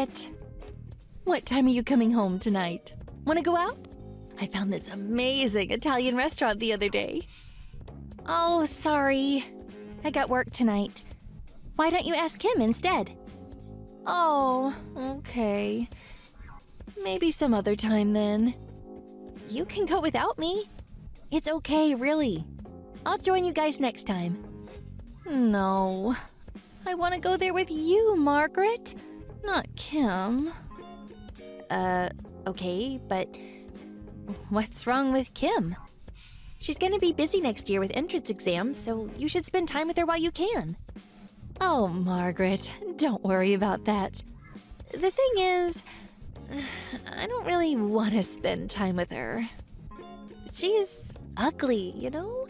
Margaret! What time are you coming home tonight? Want to go out? I found this amazing Italian restaurant the other day. Oh, sorry. I got work tonight. Why don't you ask him instead? Oh, okay. Maybe some other time then. You can go without me. It's okay, really. I'll join you guys next time. No. I want to go there with you, Margaret. Not Kim. Okay, but what's wrong with Kim? She's gonna be busy next year with entrance exams, so you should spend time with her while you can. Oh, Margaret, don't worry about that. The thing is, I don't really want to spend time with her. She's ugly, you know?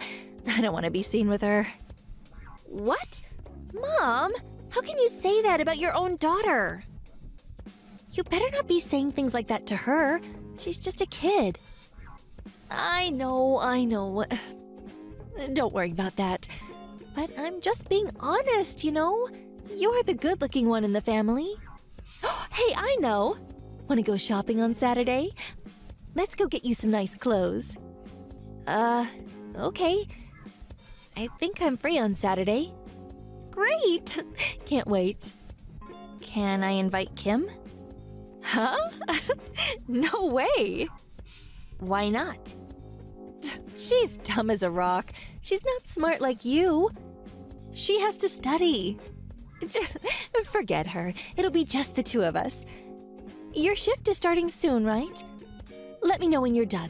I don't want to be seen with her. What? Mom, how can you say that about your own daughter? You better not be saying things like that to her. She's just a kid. I know. Don't worry about that. But I'm just being honest, you know? You're the good-looking one in the family. Hey, I know. Want to go shopping on Saturday? Let's go get you some nice clothes. Okay. I think I'm free on Saturday. Great! Can't wait. Can I invite Kim? Huh? No way! Why not? She's dumb as a rock. She's not smart like you. She has to study. Forget her. It'll be just the two of us. Your shift is starting soon, right? Let me know when you're done.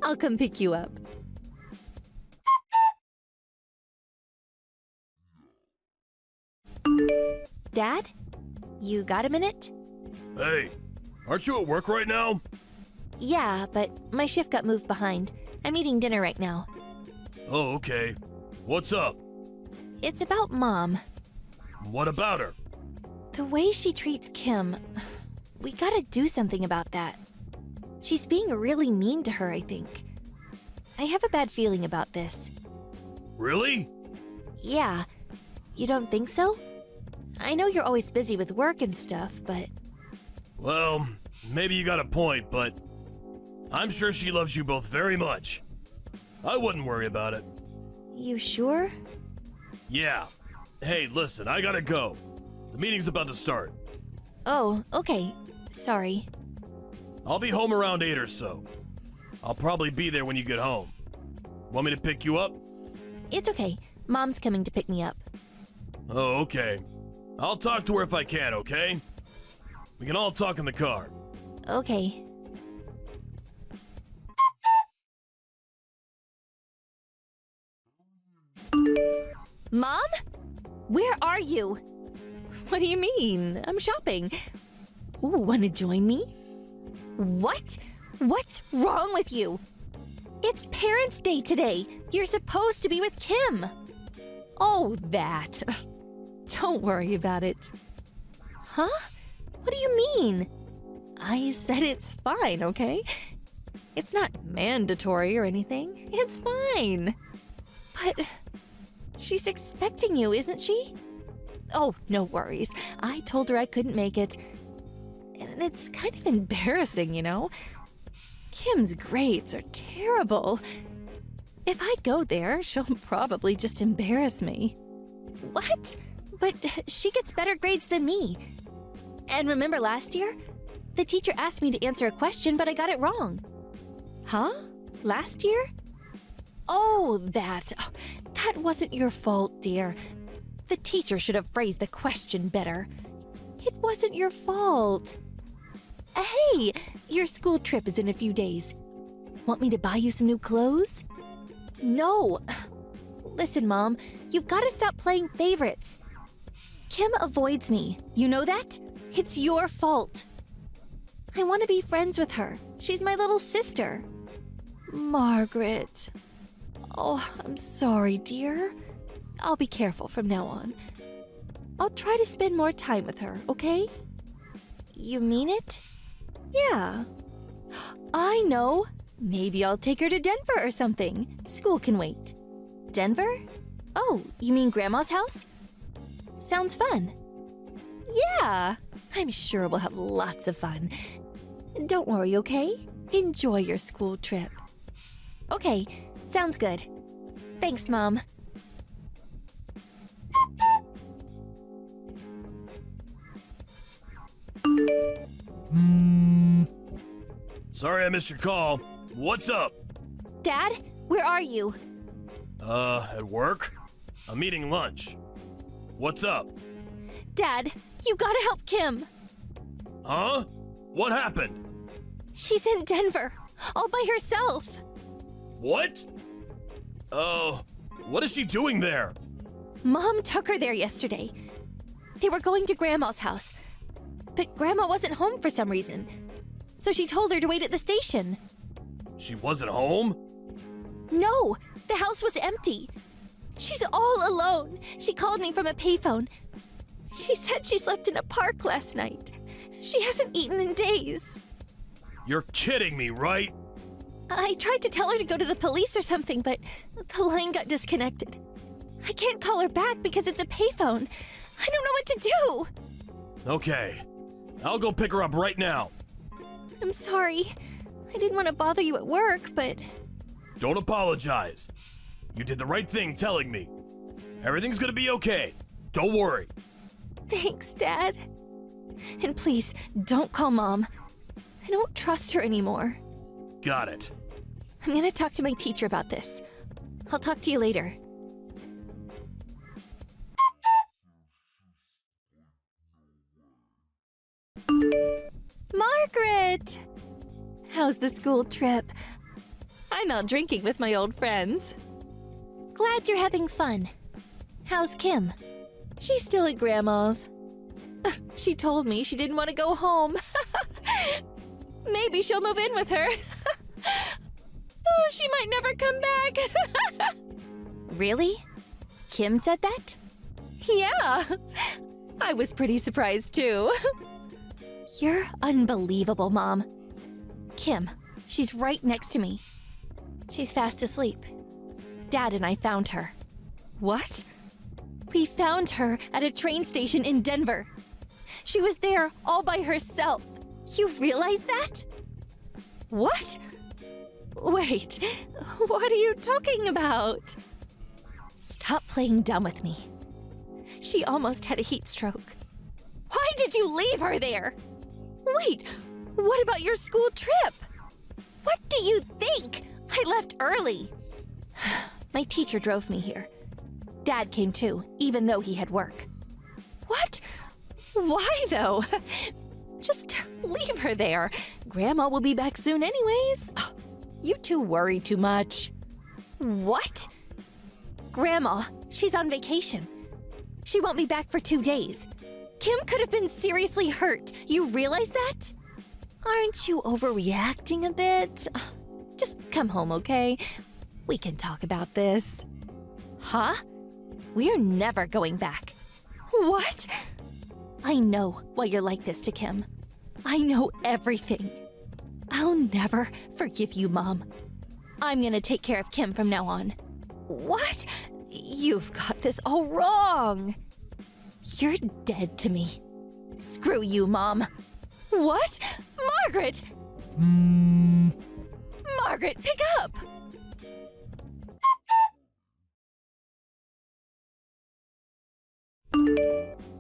I'll come pick you up. Dad? You got a minute? Hey, aren't you at work right now? Yeah, but my shift got moved behind. I'm eating dinner right now. Oh, okay. What's up? It's about Mom. What about her? The way she treats Kim. We gotta do something about that. She's being really mean to her, I think. I have a bad feeling about this. Really? Yeah. You don't think so? I know you're always busy with work and stuff, but... Well, maybe you got a point, but I'm sure she loves you both very much. I wouldn't worry about it. You sure? Yeah. Hey, listen, I gotta go. The meeting's about to start. Oh, okay. Sorry. I'll be home around 8 or so. I'll probably be there when you get home. Want me to pick you up? It's okay. Mom's coming to pick me up. Oh, okay. I'll talk to her if I can, okay? We can all talk in the car. Okay. Mom? Where are you? What do you mean? I'm shopping. Ooh, wanna join me? What? What's wrong with you? It's Parents' Day today. You're supposed to be with Kim. Oh, that. Don't worry about it. Huh? What do you mean? I said it's fine, okay? It's not mandatory or anything. It's fine. But she's expecting you, isn't she? Oh, no worries. I told her I couldn't make it. And it's kind of embarrassing, you know? Kim's grades are terrible. If I go there, she'll probably just embarrass me. What? But she gets better grades than me. And remember last year? The teacher asked me to answer a question, but I got it wrong. Huh? Last year? Oh, that wasn't your fault, dear. The teacher should have phrased the question better. It wasn't your fault. Hey, your school trip is in a few days. Want me to buy you some new clothes? No. Listen, Mom, you've got to stop playing favorites. Kim avoids me. You know that? It's your fault. I want to be friends with her. She's my little sister. Margaret. Oh, I'm sorry, dear. I'll be careful from now on. I'll try to spend more time with her, okay? You mean it? Yeah. I know. Maybe I'll take her to Denver or something. School can wait. Denver? Oh, you mean Grandma's house? Sounds fun. Yeah, I'm sure we'll have lots of fun. Don't worry, okay? Enjoy your school trip. Okay, sounds good. Thanks, Mom. Sorry I missed your call. What's up? Dad, where are you? At work? I'm eating lunch. What's up? Dad, you gotta help Kim. Huh? What happened? She's in Denver, all by herself. What? Oh, what is she doing there? Mom took her there yesterday. They were going to Grandma's house, but Grandma wasn't home for some reason. So she told her to wait at the station. She wasn't home? No, the house was empty. She's all alone. She called me from a payphone. She said she slept in a park last night. She hasn't eaten in days. You're kidding me, right? I tried to tell her to go to the police or something, but the line got disconnected. I can't call her back because it's a payphone. I don't know what to do. Okay, I'll go pick her up right now. I'm sorry. I didn't want to bother you at work, but... Don't apologize. You did the right thing telling me. Everything's gonna be okay. Don't worry. Thanks, Dad. And please, don't call Mom. I don't trust her anymore. Got it. I'm gonna talk to my teacher about this. I'll talk to you later. Margaret! How's the school trip? I'm out drinking with my old friends. Glad you're having fun. How's Kim? She's still at Grandma's. She told me she didn't want to go home. Maybe she'll move in with her. Oh, she might never come back. Really? Kim said that? Yeah. I was pretty surprised too. You're unbelievable, Mom. Kim, she's right next to me. She's fast asleep. Dad and I found her. What? We found her at a train station in Denver. She was there all by herself. You realize that? What? Wait, what are you talking about? Stop playing dumb with me. She almost had a heat stroke. Why did you leave her there? Wait, what about your school trip? What do you think? I left early. My teacher drove me here. Dad came too, even though he had work. What? Why though? Just leave her there. Grandma will be back soon anyways. You two worry too much. What? Grandma, she's on vacation. She won't be back for 2 days. Kim could have been seriously hurt. You realize that? Aren't you overreacting a bit? Just come home, okay? We can talk about this. Huh? We're never going back. What? I know why you're like this to Kim. I know everything. I'll never forgive you, Mom. I'm gonna take care of Kim from now on. What? You've got this all wrong. You're dead to me. Screw you, Mom. What? Margaret! Margaret, pick up!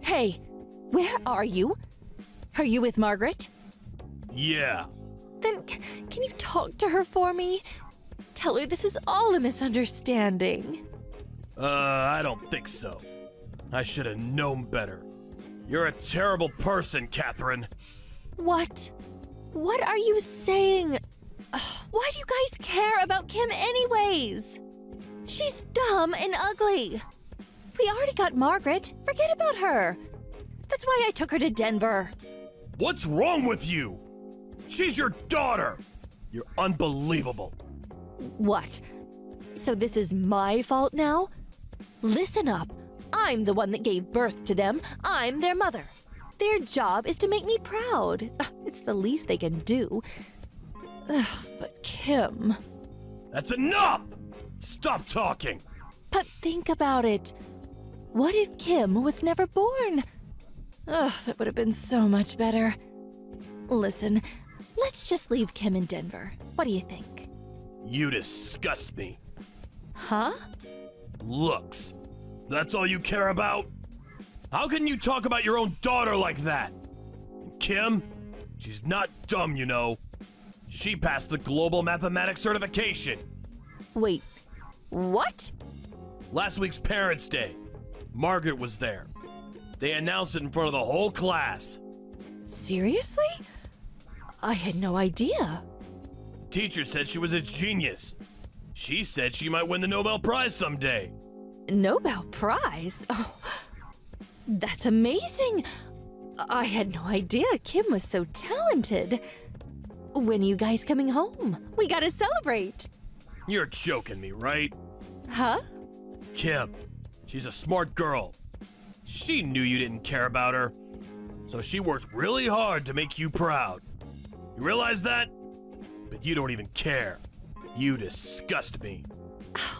Hey, where are you? Are you with Margaret? Yeah. Then can you talk to her for me? Tell her this is all a misunderstanding. I don't think so. I should have known better. You're a terrible person, Catherine. What? What are you saying? Why do you guys care about Kim anyways? She's dumb and ugly. We already got Margaret. Forget about her. That's why I took her to Denver. What's wrong with you? She's your daughter. You're unbelievable. What? So this is my fault now? Listen up. I'm the one that gave birth to them. I'm their mother. Their job is to make me proud. It's the least they can do. But Kim... That's enough! Stop talking! But think about it. What if Kim was never born? Ugh, that would have been so much better. Listen, let's just leave Kim in Denver. What do you think? You disgust me. Huh? Looks. That's all you care about? How can you talk about your own daughter like that? Kim? She's not dumb, you know. She passed the Global Mathematics Certification. Wait, what? Last week's Parents' Day. Margaret was there. They announced it in front of the whole class. Seriously? I had no idea. Teacher said she was a genius. She said she might win the Nobel Prize someday. Nobel Prize? Oh, that's amazing. I had no idea Kim was so talented. When are you guys coming home? We gotta celebrate. You're joking me, right? Huh? Kim, she's a smart girl. She knew you didn't care about her, so she worked really hard to make you proud. You realize that? But you don't even care. You disgust me.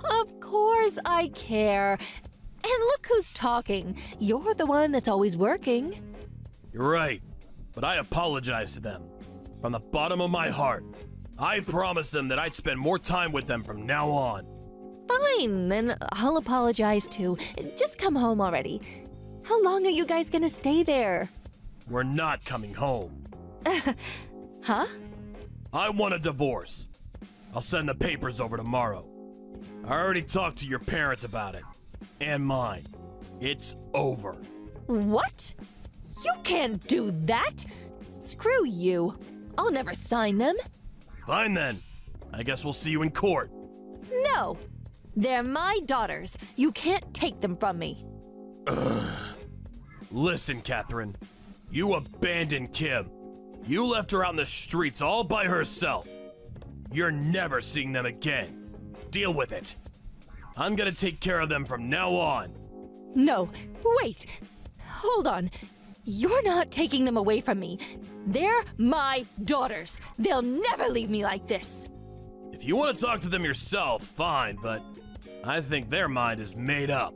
Of course I care. And look who's talking. You're the one that's always working. You're right, but I apologize to them. From the bottom of my heart, I promised them that I'd spend more time with them from now on. Fine, then I'll apologize too. Just come home already. How long are you guys gonna stay there? We're not coming home. Huh? I want a divorce. I'll send the papers over tomorrow. I already talked to your parents about it. And mine. It's over. What? You can't do that! Screw you. I'll never sign them. Fine then. I guess we'll see you in court. No! They're my daughters. You can't take them from me. Listen, Catherine. You abandoned Kim. You left her out in the streets all by herself. You're never seeing them again. Deal with it. I'm gonna take care of them from now on. No, wait. Hold on. You're not taking them away from me. They're my daughters. They'll never leave me like this. If you want to talk to them yourself, fine, but I think their mind is made up.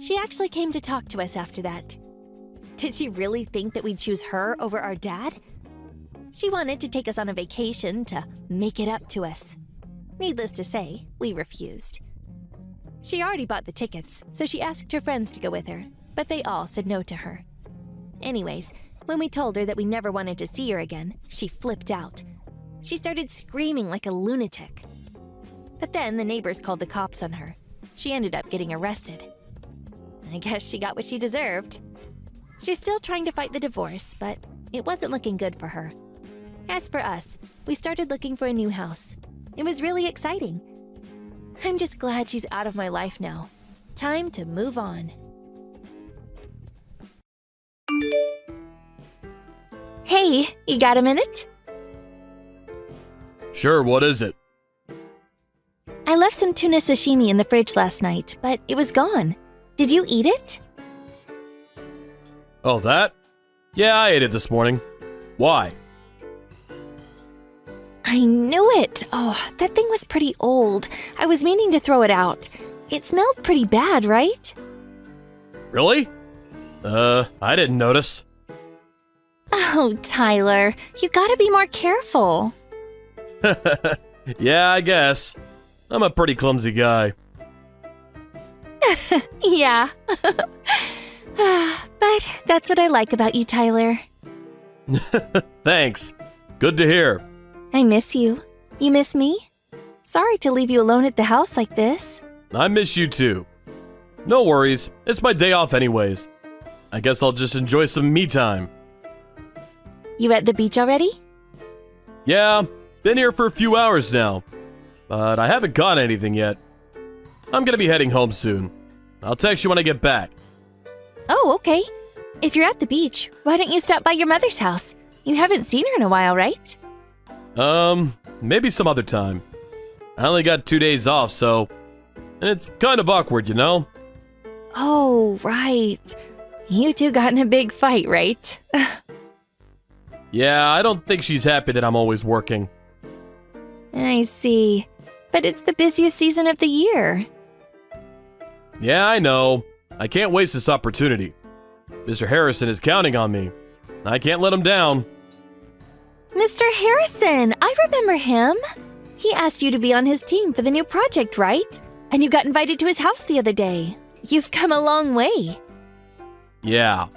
She actually came to talk to us after that. Did she really think that we'd choose her over our dad? She wanted to take us on a vacation to make it up to us. Needless to say, we refused. She already bought the tickets, so she asked her friends to go with her, but they all said no to her. Anyways, when we told her that we never wanted to see her again, she flipped out. She started screaming like a lunatic. But then the neighbors called the cops on her. She ended up getting arrested. I guess she got what she deserved. She's still trying to fight the divorce, but it wasn't looking good for her. As for us, we started looking for a new house. It was really exciting. I'm just glad she's out of my life now. Time to move on. Hey, you got a minute? Sure, what is it? I left some tuna sashimi in the fridge last night, but it was gone. Did you eat it? Oh, that? Yeah, I ate it this morning. Why? I knew it! Oh, that thing was pretty old. I was meaning to throw it out. It smelled pretty bad, right? Really? I didn't notice. Oh, Tyler, you gotta be more careful. Yeah, I guess. I'm a pretty clumsy guy. Yeah. But that's what I like about you, Tyler. Thanks. Good to hear. I miss you. You miss me? Sorry to leave you alone at the house like this. I miss you too. No worries. It's my day off anyways. I guess I'll just enjoy some me time. You at the beach already? Yeah, been here for a few hours now. But I haven't got anything yet. I'm gonna be heading home soon. I'll text you when I get back. Oh, okay. If you're at the beach, why don't you stop by your mother's house? You haven't seen her in a while, right? Maybe some other time. I only got 2 days off, so it's kind of awkward, you know? Oh, right. You two got in a big fight, right? Yeah, I don't think she's happy that I'm always working. I see. but it's the busiest season of the year. Yeah, I know. I can't waste this opportunity. Mr. Harrison is counting on me. I can't let him down. Mr. Harrison, I remember him. He asked you to be on his team for the new project, right? And you got invited to his house the other day. You've come a long way. Yeah.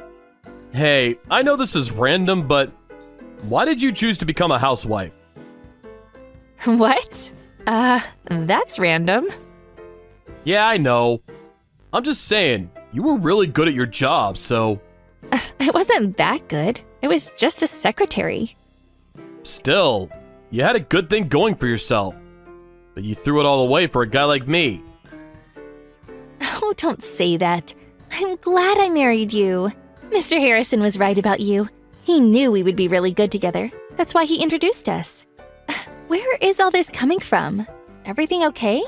Hey, I know this is random, but why did you choose to become a housewife? What? That's random. Yeah, I know. I'm just saying, you were really good at your job, so... It wasn't that good. It was just a secretary. Still, you had a good thing going for yourself. But you threw it all away for a guy like me. Oh, don't say that. I'm glad I married you. Mr. Harrison was right about you. He knew we would be really good together. That's why he introduced us. Where is all this coming from? Everything okay?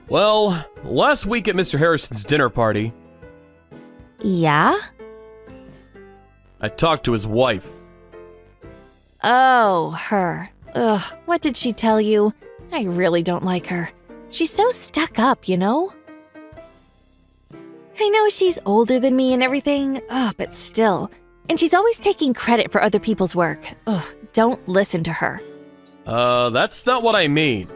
Well, last week at Mr. Harrison's dinner party, Yeah? I talked to his wife. Oh, her. Ugh, what did she tell you? I really don't like her. She's so stuck up, you know? I know she's older than me and everything, but still. And she's always taking credit for other people's work. Ugh, don't listen to her. That's not what I mean.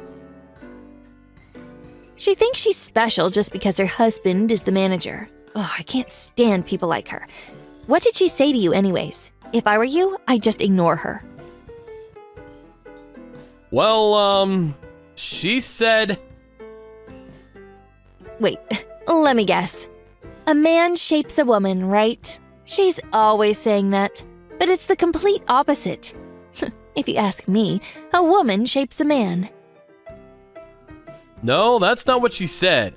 She thinks she's special just because her husband is the manager. Ugh, I can't stand people like her. What did she say to you anyways? If I were you, I'd just ignore her. Well, she said... Wait, let me guess. A man shapes a woman, right? She's always saying that, but it's the complete opposite. If you ask me, a woman shapes a man. No, that's not what she said.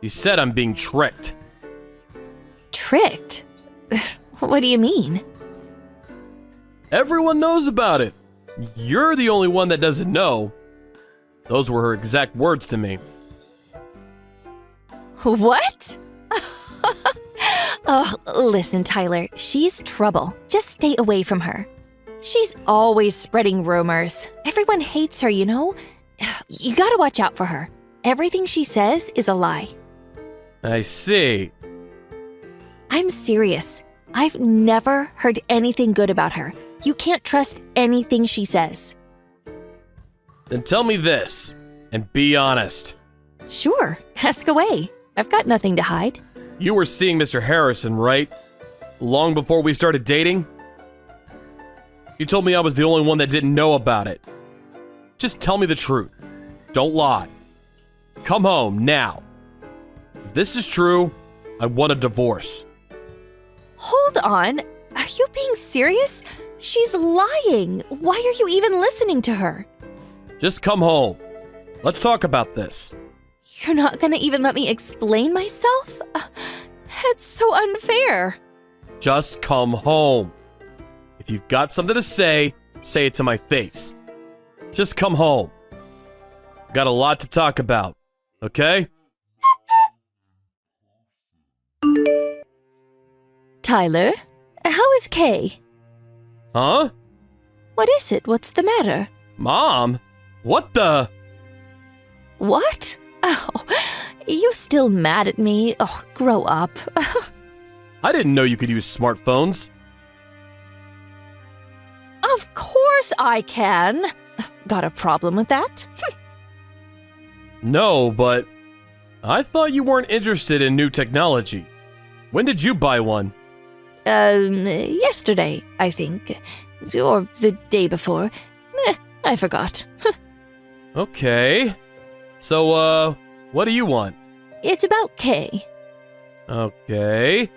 She said I'm being tricked. Tricked? What do you mean? Everyone knows about it. You're the only one that doesn't know. Those were her exact words to me. What? Oh, listen, Tyler, she's trouble. Just stay away from her. She's always spreading rumors. Everyone hates her, you know? You gotta watch out for her. Everything she says is a lie. I see. I'm serious. I've never heard anything good about her. You can't trust anything she says. Then tell me this, and be honest. Sure, ask away. I've got nothing to hide. You were seeing Mr. Harrison, right? Long before we started dating? You told me I was the only one that didn't know about it. Just tell me the truth. Don't lie. Come home, now. If this is true, I want a divorce. Hold on. Are you being serious? She's lying. Why are you even listening to her? Just come home. Let's talk about this. You're not gonna even let me explain myself? That's so unfair. Just come home. If you've got something to say it to my face. Just come home. Got a lot to talk about, okay? Tyler, how is Kay? Huh? What is it? What's the matter? Mom? What the? What? Oh, you still mad at me? Oh, grow up. I didn't know you could use smartphones. Of course I can. Got a problem with that? No, but I thought you weren't interested in new technology. When did you buy one? Yesterday, I think. Or the day before. I forgot. Okay. So, what do you want? It's about Kay. Okay.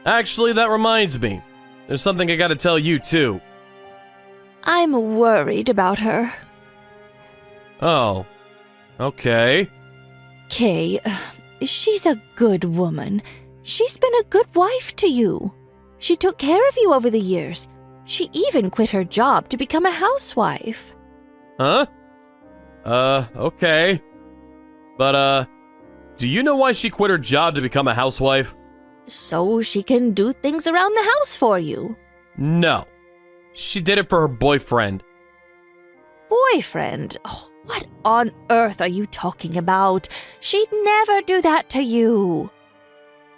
Actually, that reminds me. There's something I gotta tell you, too. I'm worried about her. Oh. Okay. Kay, she's a good woman. She's been a good wife to you. She took care of you over the years. She even quit her job to become a housewife. Huh? Okay. But, do you know why she quit her job to become a housewife? So she can do things around the house for you. No. She did it for her boyfriend. boyfriend? Oh, what on earth are you talking about? She'd never do that to you.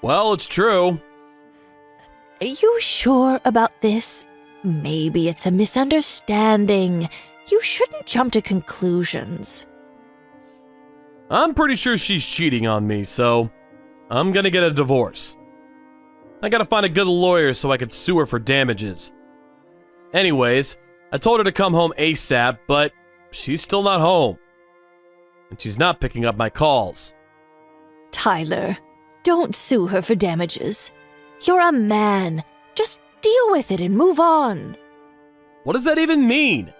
Well, it's true. You sure about this? Maybe it's a misunderstanding. You shouldn't jump to conclusions. I'm pretty sure she's cheating on me, so I'm gonna get a divorce. I gotta find a good lawyer so I could sue her for damages. Anyways, I told her to come home ASAP, but she's still not home. And she's not picking up my calls. Tyler, don't sue her for damages. You're a man. Just deal with it and move on. What does that even mean?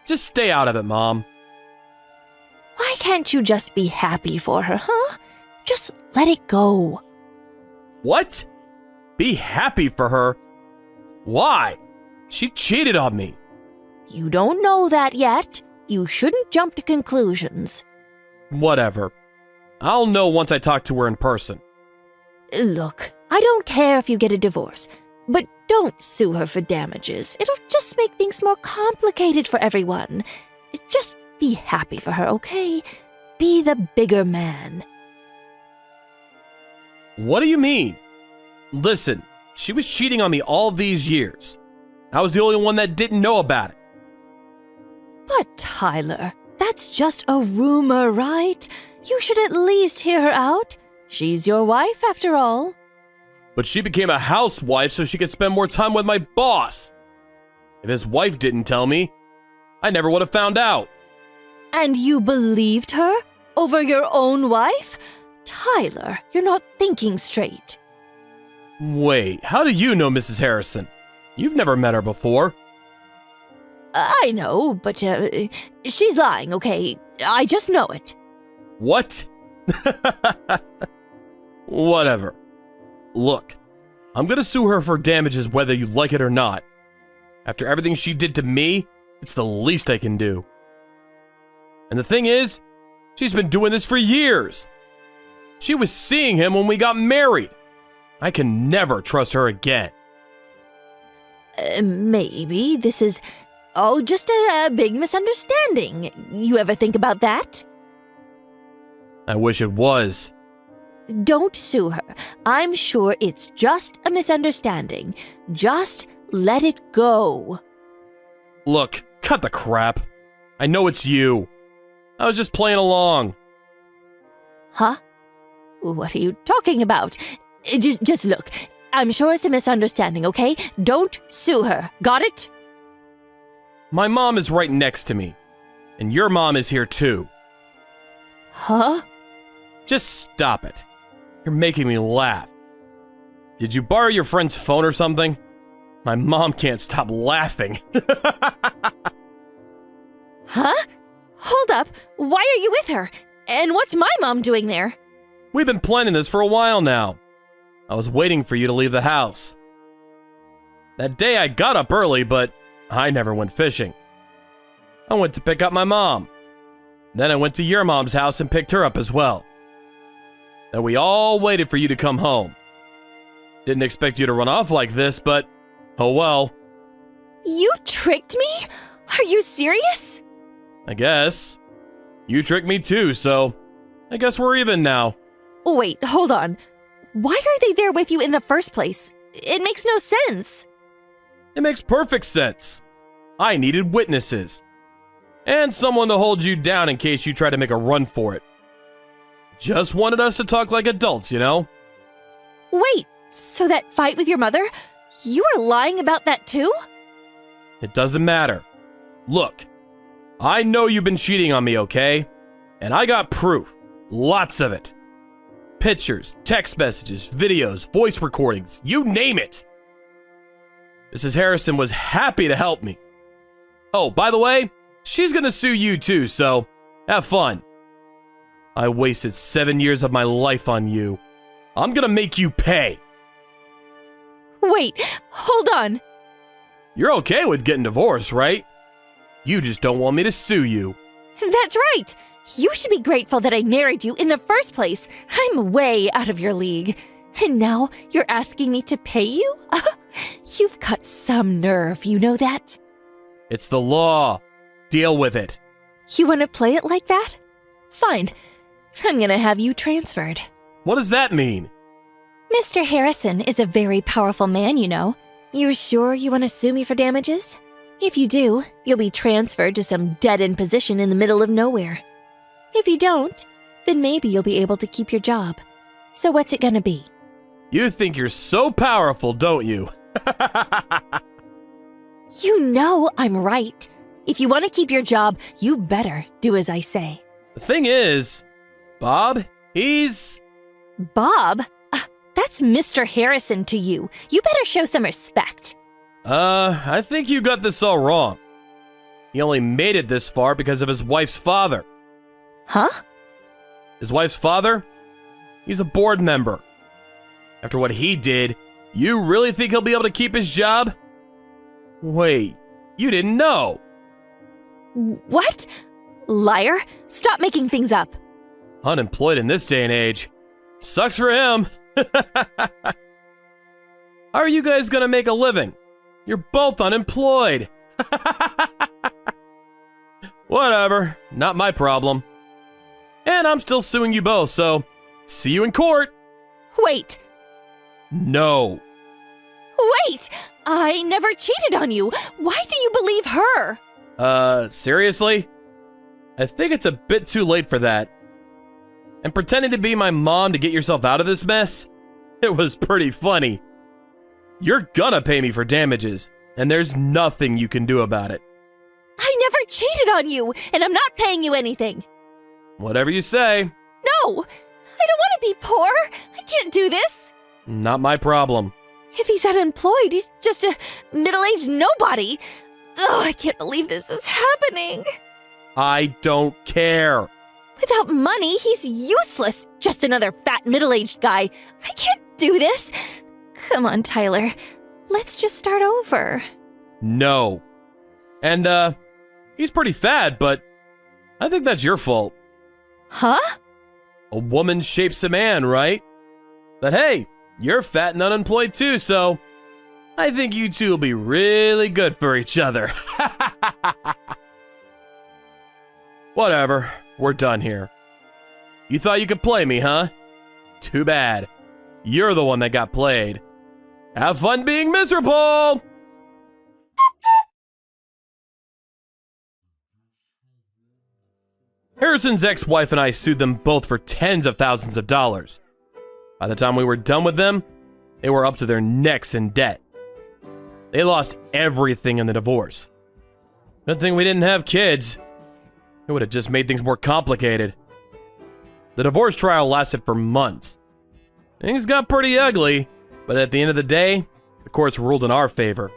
Just stay out of it, Mom. Why can't you just be happy for her, huh? Just let it go. What? Be happy for her? Why? She cheated on me. You don't know that yet. You shouldn't jump to conclusions. Whatever. I'll know once I talk to her in person. Look, I don't care if you get a divorce, but don't sue her for damages. It'll just make things more complicated for everyone. Just be happy for her, okay? Be the bigger man. What do you mean? Listen, she was cheating on me all these years. I was the only one that didn't know about it. But Tyler, that's just a rumor, right? You should at least hear her out. She's your wife, after all. But she became a housewife so she could spend more time with my boss. If his wife didn't tell me, I never would have found out. And you believed her? Over your own wife? Tyler, you're not thinking straight. Wait, how do you know Mrs. Harrison? You've never met her before. I know, but she's lying, okay? I just know it. What? Whatever. Look, I'm gonna sue her for damages whether you like it or not. After everything she did to me, it's the least I can do. And the thing is, she's been doing this for years. She was seeing him when we got married. I can never trust her again. Maybe this is all just a big misunderstanding. You ever think about that? I wish it was. Don't sue her. I'm sure it's just a misunderstanding. Just let it go. Look, cut the crap. I know it's you. I was just playing along. Huh? What are you talking about? Just look. I'm sure it's a misunderstanding, okay? Don't sue her. Got it? My mom is right next to me. And your mom is here too. Huh? Just stop it. You're making me laugh. Did you borrow your friend's phone or something? My mom can't stop laughing. Huh? Hold up. Why are you with her? And what's my mom doing there? We've been planning this for a while now. I was waiting for you to leave the house. That day I got up early, but I never went fishing. I went to pick up my mom. Then I went to your mom's house and picked her up as well. Then we all waited for you to come home. Didn't expect you to run off like this, but oh well. You tricked me? Are you serious? I guess. You tricked me too, so I guess we're even now. Wait, hold on. Why are they there with you in the first place? It makes no sense. It makes perfect sense. I needed witnesses. And someone to hold you down in case you try to make a run for it. Just wanted us to talk like adults, you know? Wait, so that fight with your mother? You were lying about that too? It doesn't matter. Look, I know you've been cheating on me, okay? And I got proof. Lots of it. Pictures, text messages, videos, voice recordings, you name it. Mrs. Harrison was happy to help me. Oh, by the way, she's gonna sue you too, so have fun. I wasted 7 years of my life on you. I'm gonna make you pay. Wait, hold on. You're okay with getting divorced, right? You just don't want me to sue you. That's right. You should be grateful that I married you in the first place. I'm way out of your league. And now you're asking me to pay you? You've got some nerve, you know that? It's the law. Deal with it. You want to play it like that? Fine. I'm gonna have you transferred. What does that mean? Mr. Harrison is a very powerful man, you know. You sure you want to sue me for damages? If you do, you'll be transferred to some dead-end position in the middle of nowhere. If you don't, then maybe you'll be able to keep your job. So what's it gonna be? You think you're so powerful, don't you? You know I'm right. If you want to keep your job, you better do as I say. The thing is, Bob, he's... Bob? That's Mr. Harrison to you. You better show some respect. I think you got this all wrong. He only made it this far because of his wife's father. Huh? His wife's father? He's a board member. After what he did, you really think he'll be able to keep his job? Wait, you didn't know. What? Liar! Stop making things up. Unemployed in this day and age. Sucks for him. How are you guys gonna make a living? You're both unemployed. Whatever, not my problem. And I'm still suing you both, so see you in court. Wait. No. Wait! I never cheated on you. Why do you believe her? Seriously? I think it's a bit too late for that. And pretending to be my mom to get yourself out of this mess? It was pretty funny. You're gonna pay me for damages, and there's nothing you can do about it. I never cheated on you, and I'm not paying you anything. Whatever you say. No! I don't want to be poor. I can't do this. Not my problem. If he's unemployed, he's just a middle-aged nobody. Oh, I can't believe this is happening. I don't care. Without money, he's useless. Just another fat middle-aged guy. I can't do this. Come on, Tyler. Let's just start over. No. And, he's pretty fat, but I think that's your fault. Huh? A woman shapes a man, right? But hey, you're fat and unemployed too, so I think you two will be really good for each other. Whatever, we're done here. You thought you could play me, huh? Too bad. You're the one that got played. Have fun being miserable! Harrison's ex-wife and I sued them both for tens of thousands of dollars. By the time we were done with them, they were up to their necks in debt. They lost everything in the divorce. Good thing we didn't have kids. It would have just made things more complicated. The divorce trial lasted for months. Things got pretty ugly, but at the end of the day, the courts ruled in our favor.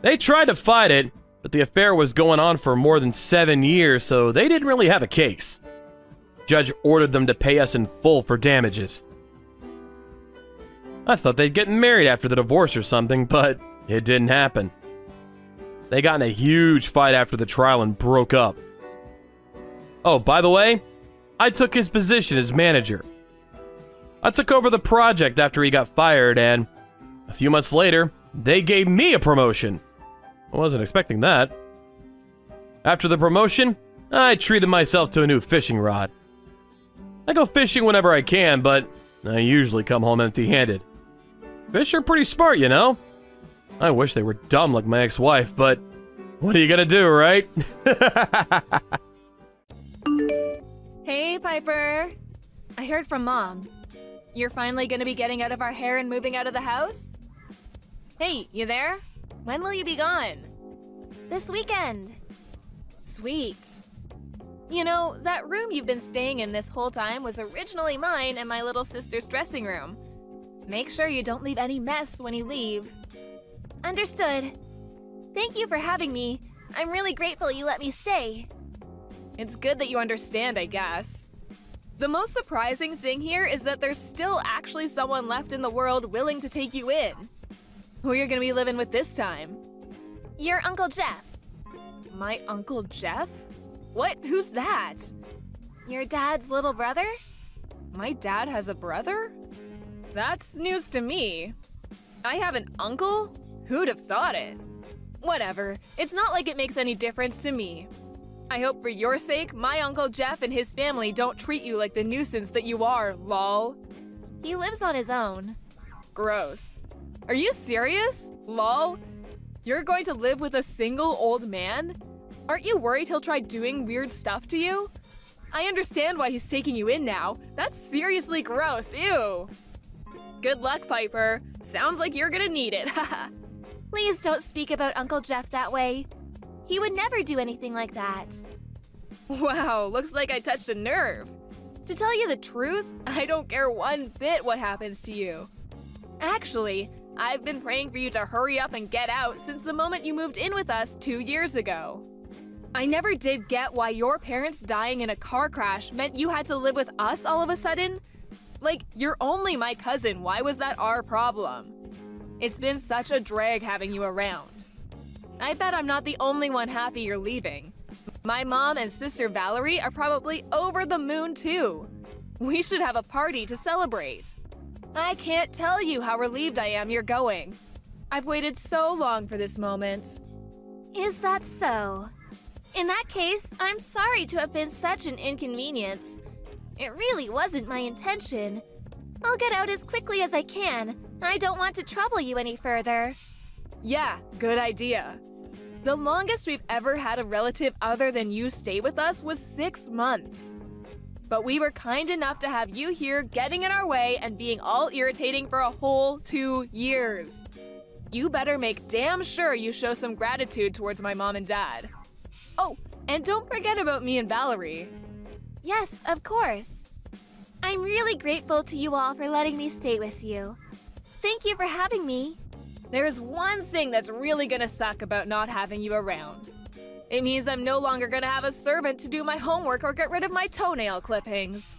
They tried to fight it, but the affair was going on for more than 7 years, so they didn't really have a case. Judge ordered them to pay us in full for damages. I thought they'd get married after the divorce or something, but it didn't happen. They got in a huge fight after the trial and broke up. Oh, by the way, I took his position as manager. I took over the project after he got fired, and a few months later, they gave me a promotion. I wasn't expecting that. After the promotion, I treated myself to a new fishing rod. I go fishing whenever I can, but I usually come home empty-handed. Fish are pretty smart, you know? I wish they were dumb like my ex-wife, but what are you gonna do, right? Hey, Piper. I heard from Mom. You're finally gonna be getting out of our hair and moving out of the house? Hey, you there? When will you be gone? This weekend. Sweet. You know, that room you've been staying in this whole time was originally mine and my little sister's dressing room. Make sure you don't leave any mess when you leave. Understood. Thank you for having me. I'm really grateful you let me stay. It's good that you understand, I guess. The most surprising thing here is that there's still actually someone left in the world willing to take you in. Who you're gonna be living with this time? Your Uncle Jeff. My Uncle Jeff? What? Who's that? Your dad's little brother? My dad has a brother? That's news to me. I have an uncle? Who'd have thought it? Whatever, it's not like it makes any difference to me. I hope for your sake, my Uncle Jeff and his family don't treat you like the nuisance that you are, lol. He lives on his own. Gross. Are you serious? Lol. You're going to live with a single old man? Aren't you worried he'll try doing weird stuff to you? I understand why he's taking you in now. That's seriously gross, ew. Good luck, Piper. Sounds like you're gonna need it, haha. Please don't speak about Uncle Jeff that way. He would never do anything like that. Wow, looks like I touched a nerve. To tell you the truth, I don't care one bit what happens to you. Actually, I've been praying for you to hurry up and get out since the moment you moved in with us 2 years ago. I never did get why your parents dying in a car crash meant you had to live with us all of a sudden. Like, you're only my cousin, why was that our problem? It's been such a drag having you around. I bet I'm not the only one happy you're leaving. My mom and sister Valerie are probably over the moon too. We should have a party to celebrate. I can't tell you how relieved I am you're going. I've waited so long for this moment. Is that so? In that case, I'm sorry to have been such an inconvenience. It really wasn't my intention. I'll get out as quickly as I can. I don't want to trouble you any further. Yeah, good idea. The longest we've ever had a relative other than you stay with us was 6 months. But we were kind enough to have you here getting in our way and being all irritating for a whole 2 years. You better make damn sure you show some gratitude towards my mom and dad. Oh, and don't forget about me and Valerie. Yes, of course. I'm really grateful to you all for letting me stay with you. Thank you for having me. There's one thing that's really gonna suck about not having you around. It means I'm no longer gonna have a servant to do my homework or get rid of my toenail clippings.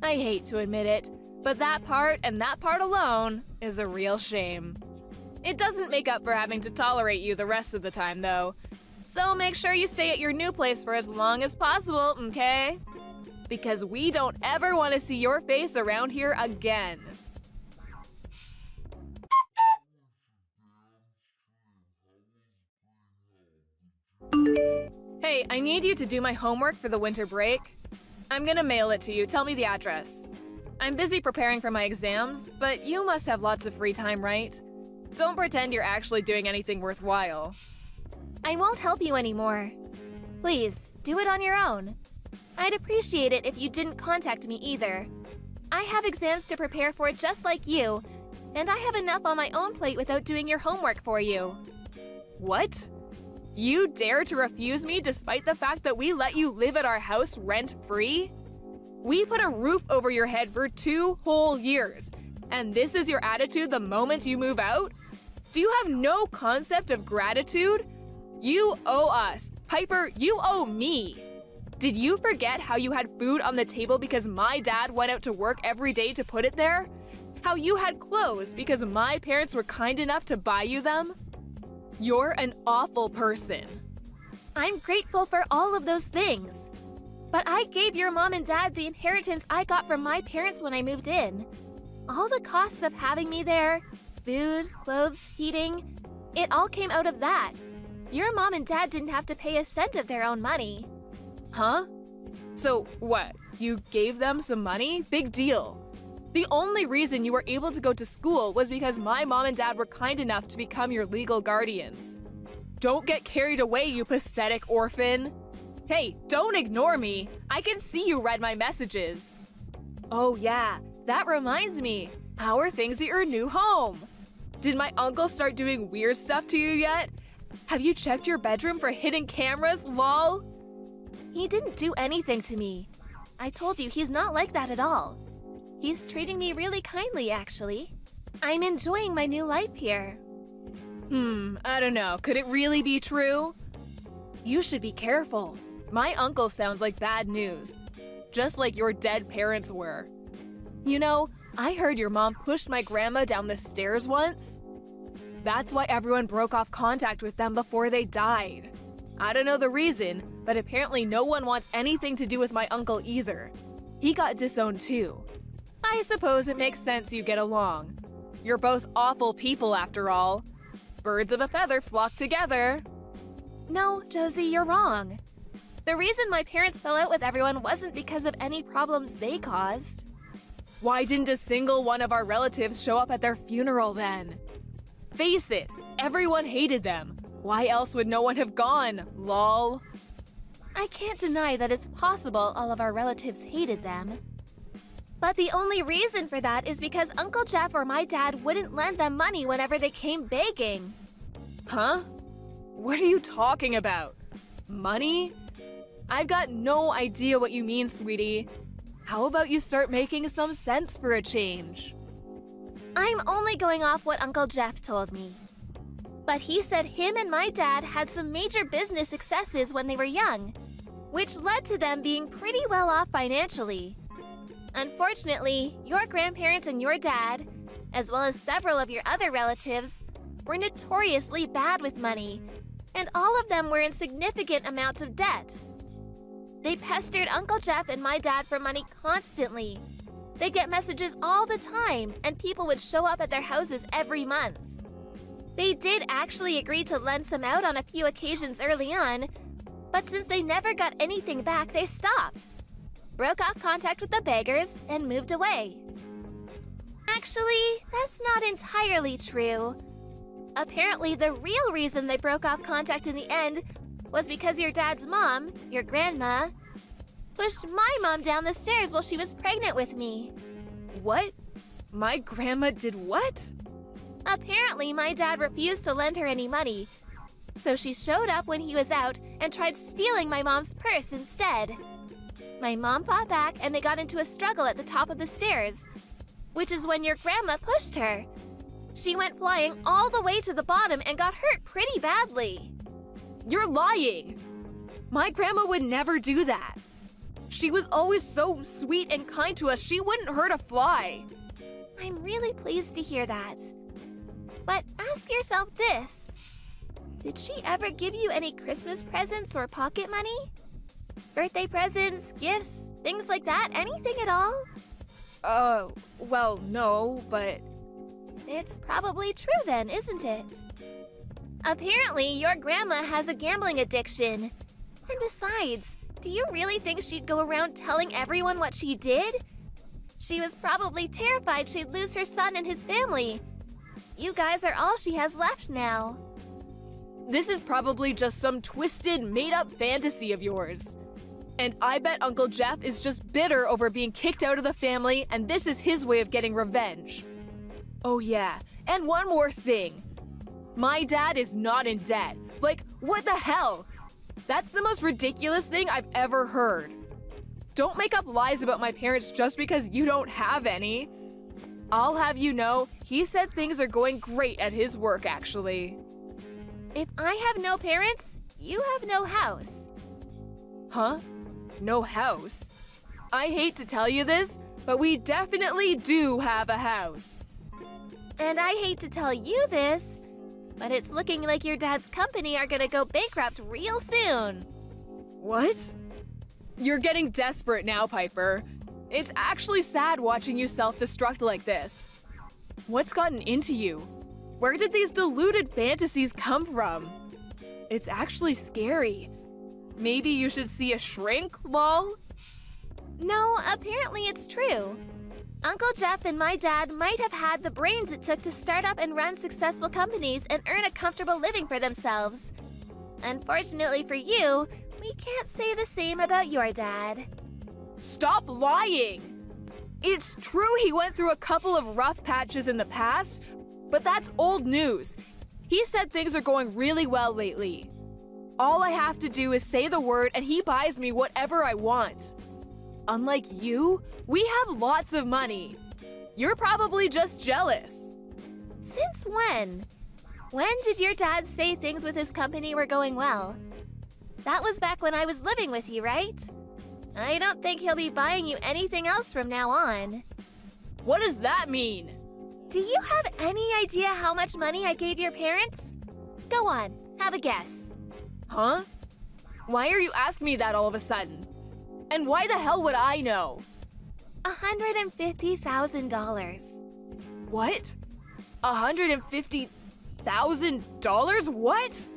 I hate to admit it, but that part and that part alone is a real shame. It doesn't make up for having to tolerate you the rest of the time, though. So make sure you stay at your new place for as long as possible, okay? Because we don't ever want to see your face around here again. Hey, I need you to do my homework for the winter break. I'm gonna mail it to you. Tell me the address. I'm busy preparing for my exams, but you must have lots of free time, right? Don't pretend you're actually doing anything worthwhile. I won't help you anymore. Please, do it on your own. I'd appreciate it if you didn't contact me either. I have exams to prepare for just like you, and I have enough on my own plate without doing your homework for you. What? You dare to refuse me despite the fact that we let you live at our house rent-free? We put a roof over your head for 2 whole years, and this is your attitude the moment you move out? Do you have no concept of gratitude? You owe us. Piper, you owe me. Did you forget how you had food on the table because my dad went out to work every day to put it there? How you had clothes because my parents were kind enough to buy you them? You're an awful person. I'm grateful for all of those things. But I gave your mom and dad the inheritance I got from my parents when I moved in. All the costs of having me there, food, clothes, heating, it all came out of that. Your mom and dad didn't have to pay a cent of their own money. Huh? So what? You gave them some money? Big deal. The only reason you were able to go to school was because my mom and dad were kind enough to become your legal guardians. Don't get carried away, you pathetic orphan. Hey, don't ignore me. I can see you read my messages. Oh yeah, that reminds me. How are things at your new home? Did my uncle start doing weird stuff to you yet? Have you checked your bedroom for hidden cameras, lol? He didn't do anything to me. I told you he's not like that at all. He's treating me really kindly, actually. I'm enjoying my new life here. I don't know. Could it really be true? You should be careful. My uncle sounds like bad news. Just like your dead parents were. You know, I heard your mom pushed my grandma down the stairs once. That's why everyone broke off contact with them before they died. I don't know the reason, but apparently no one wants anything to do with my uncle either. He got disowned too. I suppose it makes sense you get along. You're both awful people after all. Birds of a feather flock together. No, Josie, you're wrong. The reason my parents fell out with everyone wasn't because of any problems they caused. Why didn't a single one of our relatives show up at their funeral then? Face it, everyone hated them. Why else would no one have gone, lol? I can't deny that it's possible all of our relatives hated them. But the only reason for that is because Uncle Jeff or my dad wouldn't lend them money whenever they came begging. Huh? What are you talking about? Money? I've got no idea what you mean, sweetie. How about you start making some sense for a change? I'm only going off what Uncle Jeff told me. But he said him and my dad had some major business successes when they were young, which led to them being pretty well off financially. Unfortunately, your grandparents and your dad, as well as several of your other relatives, were notoriously bad with money, and all of them were in significant amounts of debt. They pestered Uncle Jeff and my dad for money constantly. They'd get messages all the time, and people would show up at their houses every month. They did actually agree to lend some out on a few occasions early on, but since they never got anything back, they stopped, broke off contact with the beggars, and moved away. Actually, that's not entirely true. Apparently, the real reason they broke off contact in the end was because your dad's mom, your grandma, pushed my mom down the stairs while she was pregnant with me. What? My grandma did what? Apparently, my dad refused to lend her any money, so she showed up when he was out and tried stealing my mom's purse instead. My mom fought back and they got into a struggle at the top of the stairs, which is when your grandma pushed her. She went flying all the way to the bottom and got hurt pretty badly. You're lying! My grandma would never do that. She was always so sweet and kind to us, she wouldn't hurt a fly. I'm really pleased to hear that. But ask yourself this. Did she ever give you any Christmas presents or pocket money? Birthday presents, gifts, things like that? Anything at all? Well, no, but... It's probably true then, isn't it? Apparently, your grandma has a gambling addiction. And besides, do you really think she'd go around telling everyone what she did? She was probably terrified she'd lose her son and his family. You guys are all she has left now. This is probably just some twisted, made-up fantasy of yours. And I bet Uncle Jeff is just bitter over being kicked out of the family, and this is his way of getting revenge. Oh yeah, and one more thing. My dad is not in debt. Like, what the hell? That's the most ridiculous thing I've ever heard. Don't make up lies about my parents just because you don't have any. I'll have you know, he said things are going great at his work, actually. If I have no parents, you have no house. Huh? No house? I hate to tell you this, but we definitely do have a house. And I hate to tell you this, but it's looking like your dad's company are gonna go bankrupt real soon. What? You're getting desperate now, Piper. It's actually sad watching you self-destruct like this. What's gotten into you? Where did these deluded fantasies come from? It's actually scary. Maybe you should see a shrink, lol? No, apparently it's true. Uncle Jeff and my dad might have had the brains it took to start up and run successful companies and earn a comfortable living for themselves. Unfortunately for you, we can't say the same about your dad. Stop lying! It's true he went through a couple of rough patches in the past, but that's old news. He said things are going really well lately. All I have to do is say the word and he buys me whatever I want. Unlike you, we have lots of money. You're probably just jealous. Since when? When did your dad say things with his company were going well? That was back when I was living with you, right? I don't think he'll be buying you anything else from now on. What does that mean? Do you have any idea how much money I gave your parents? Go on, have a guess. Huh? Why are you asking me that all of a sudden? And why the hell would I know? $150,000. What? $150,000? $1,000? What?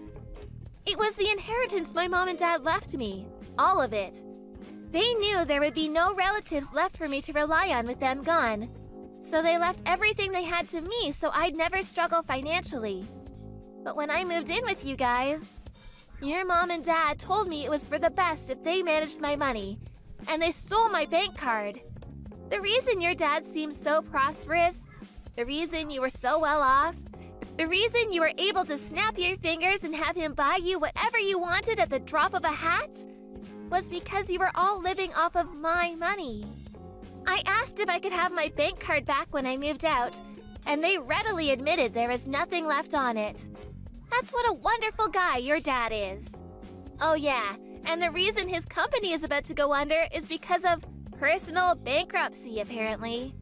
It was the inheritance my mom and dad left me. All of it. They knew there would be no relatives left for me to rely on with them gone. So they left everything they had to me so I'd never struggle financially. But when I moved in with you guys, your mom and dad told me it was for the best if they managed my money, and they stole my bank card. The reason your dad seemed so prosperous, the reason you were so well off, the reason you were able to snap your fingers and have him buy you whatever you wanted at the drop of a hat, was because you were all living off of my money. I asked if I could have my bank card back when I moved out, and they readily admitted there is nothing left on it. That's what a wonderful guy your dad is. Oh yeah, and the reason his company is about to go under is because of personal bankruptcy, apparently.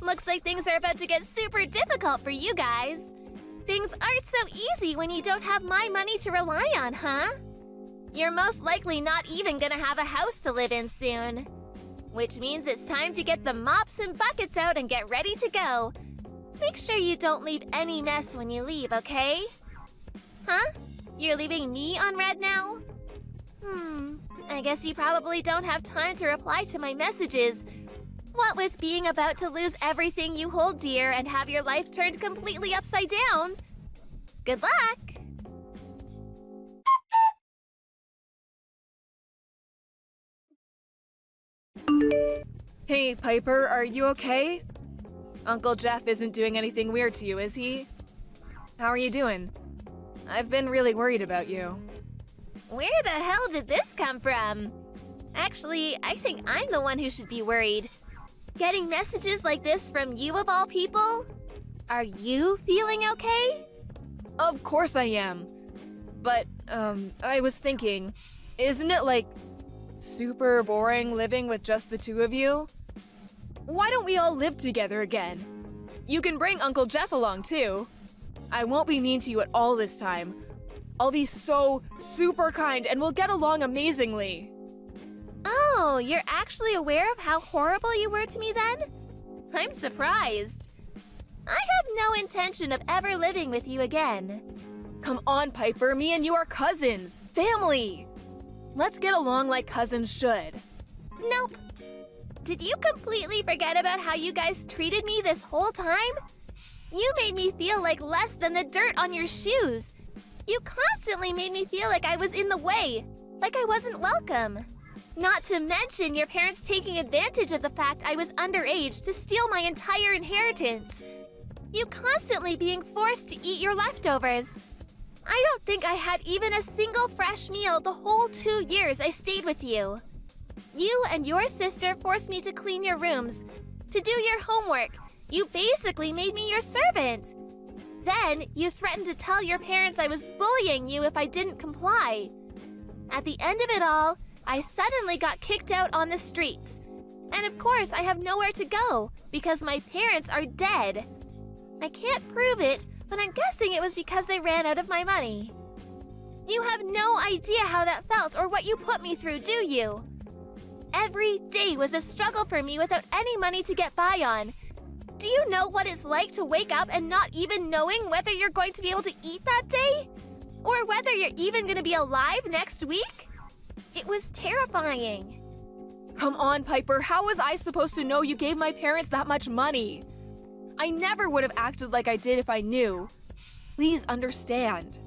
Looks like things are about to get super difficult for you guys. Things aren't so easy when you don't have my money to rely on, huh? You're most likely not even gonna have a house to live in soon. Which means it's time to get the mops and buckets out and get ready to go. Make sure you don't leave any mess when you leave, okay? Huh? You're leaving me on red now? I guess you probably don't have time to reply to my messages. What with being about to lose everything you hold dear and have your life turned completely upside down. Good luck! Hey, Piper, are you okay? Uncle Jeff isn't doing anything weird to you, is he? How are you doing? I've been really worried about you. Where the hell did this come from? Actually, I think I'm the one who should be worried. Getting messages like this from you of all people? Are you feeling okay? Of course I am. But, I was thinking, isn't it like super boring living with just the two of you? Why don't we all live together again? You can bring Uncle Jeff along too. I won't be mean to you at all this time. I'll be so super kind and we'll get along amazingly. Oh, you're actually aware of how horrible you were to me then? I'm surprised. I have no intention of ever living with you again. Come on, Piper, me and you are cousins, family. Let's get along like cousins should. Nope. Did you completely forget about how you guys treated me this whole time? You made me feel like less than the dirt on your shoes. You constantly made me feel like I was in the way, like I wasn't welcome. Not to mention your parents taking advantage of the fact I was underage to steal my entire inheritance. You constantly being forced to eat your leftovers. I don't think I had even a single fresh meal the whole 2 years I stayed with you. You and your sister forced me to clean your rooms, to do your homework. You basically made me your servant. Then you threatened to tell your parents I was bullying you if I didn't comply. At the end of it all, I suddenly got kicked out on the streets. And of course, I have nowhere to go because my parents are dead. I can't prove it, but I'm guessing it was because they ran out of my money. You have no idea how that felt or what you put me through, do you? Every day was a struggle for me without any money to get by on. Do you know what it's like to wake up and not even knowing whether you're going to be able to eat that day? Or whether you're even going to be alive next week? It was terrifying. Come on, Piper, how was I supposed to know you gave my parents that much money? I never would have acted like I did if I knew. Please understand.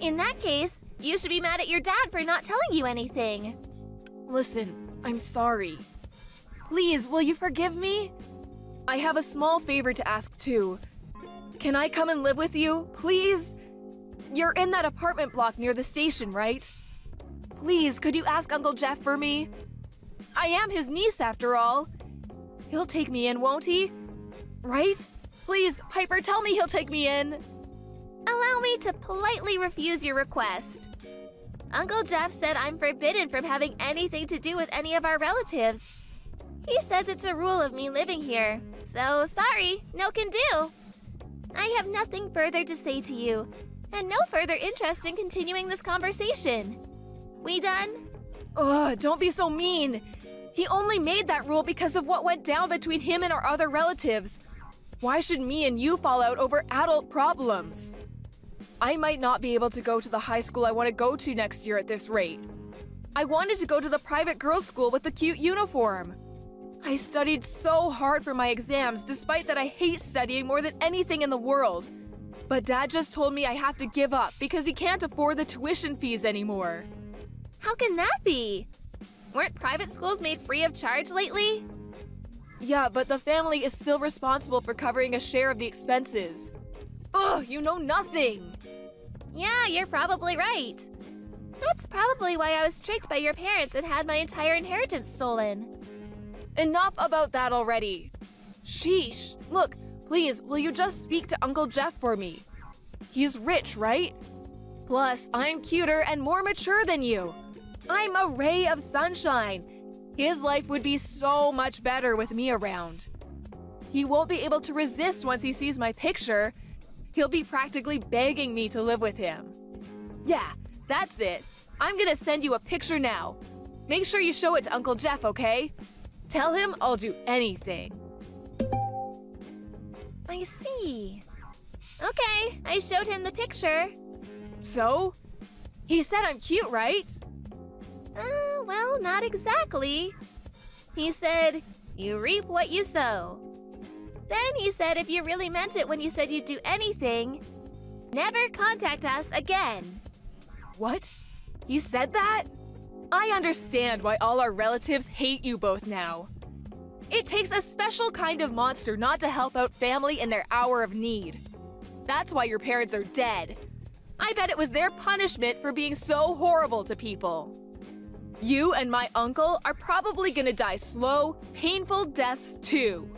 In that case, you should be mad at your dad for not telling you anything. Listen, I'm sorry. Please, will you forgive me? I have a small favor to ask too. Can I come and live with you, please? You're in that apartment block near the station, right? Please, could you ask Uncle Jeff for me? I am his niece after all. He'll take me in, won't he? Right? Please, Piper, tell me he'll take me in. Allow me to politely refuse your request. Uncle Jeff said I'm forbidden from having anything to do with any of our relatives. He says it's a rule of me living here, so sorry, no can do. I have nothing further to say to you, and no further interest in continuing this conversation. We done? Ugh, don't be so mean. He only made that rule because of what went down between him and our other relatives. Why should me and you fall out over adult problems? I might not be able to go to the high school I want to go to next year at this rate. I wanted to go to the private girls' school with the cute uniform. I studied so hard for my exams despite that I hate studying more than anything in the world. But Dad just told me I have to give up because he can't afford the tuition fees anymore. How can that be? Weren't private schools made free of charge lately? Yeah, but the family is still responsible for covering a share of the expenses. Ugh, you know nothing! Yeah, you're probably right. That's probably why I was tricked by your parents and had my entire inheritance stolen. Enough about that already. Sheesh. Look, please, will you just speak to Uncle Jeff for me? He's rich, right? Plus, I'm cuter and more mature than you. I'm a ray of sunshine. His life would be so much better with me around. He won't be able to resist once he sees my picture. He'll be practically begging me to live with him. Yeah, that's it. I'm gonna send you a picture now. Make sure you show it to Uncle Jeff, okay? Tell him I'll do anything. I see. Okay, I showed him the picture. So? He said I'm cute, right? Well, not exactly. He said, you reap what you sow. Then he said if you really meant it when you said you'd do anything, never contact us again. What? He said that? I understand why all our relatives hate you both now. It takes a special kind of monster not to help out family in their hour of need. That's why your parents are dead. I bet it was their punishment for being so horrible to people. You and my uncle are probably gonna die slow, painful deaths too.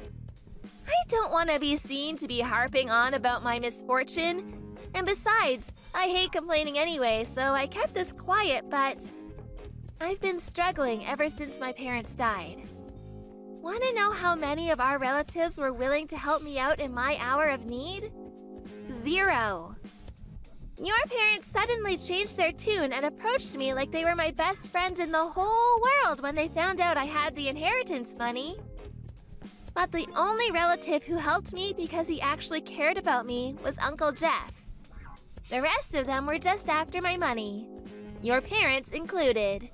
I don't want to be seen to be harping on about my misfortune. And besides, I hate complaining anyway, so I kept this quiet, but I've been struggling ever since my parents died. Want to know how many of our relatives were willing to help me out in my hour of need? 0. Your parents suddenly changed their tune and approached me like they were my best friends in the whole world when they found out I had the inheritance money. But the only relative who helped me because he actually cared about me was Uncle Jeff. The rest of them were just after my money. Your parents included.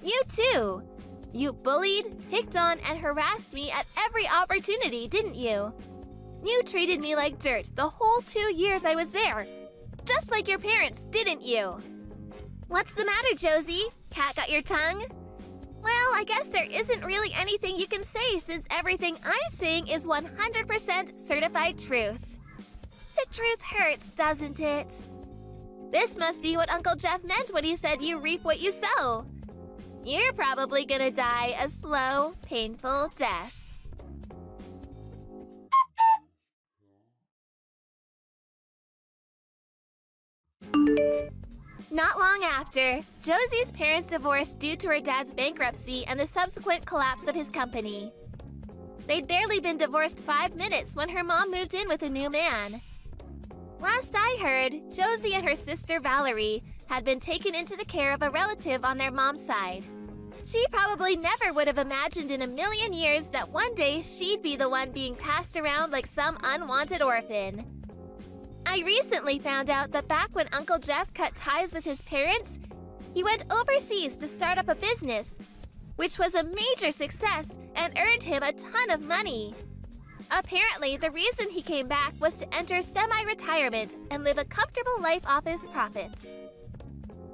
You too. You bullied, picked on, and harassed me at every opportunity, didn't you? You treated me like dirt the whole 2 years I was there. Just like your parents, didn't you? What's the matter, Josie? Cat got your tongue? Well, I guess there isn't really anything you can say since everything I'm saying is 100% certified truth. The truth hurts, doesn't it? This must be what Uncle Jeff meant when he said you reap what you sow. You're probably gonna die a slow, painful death. Not long after, Josie's parents divorced due to her dad's bankruptcy and the subsequent collapse of his company. They'd barely been divorced 5 minutes when her mom moved in with a new man. Last I heard, Josie and her sister Valerie had been taken into the care of a relative on their mom's side. She probably never would have imagined in a million years that one day she'd be the one being passed around like some unwanted orphan. I recently found out that back when Uncle Jeff cut ties with his parents, he went overseas to start up a business, which was a major success and earned him a ton of money. Apparently, the reason he came back was to enter semi-retirement and live a comfortable life off his profits.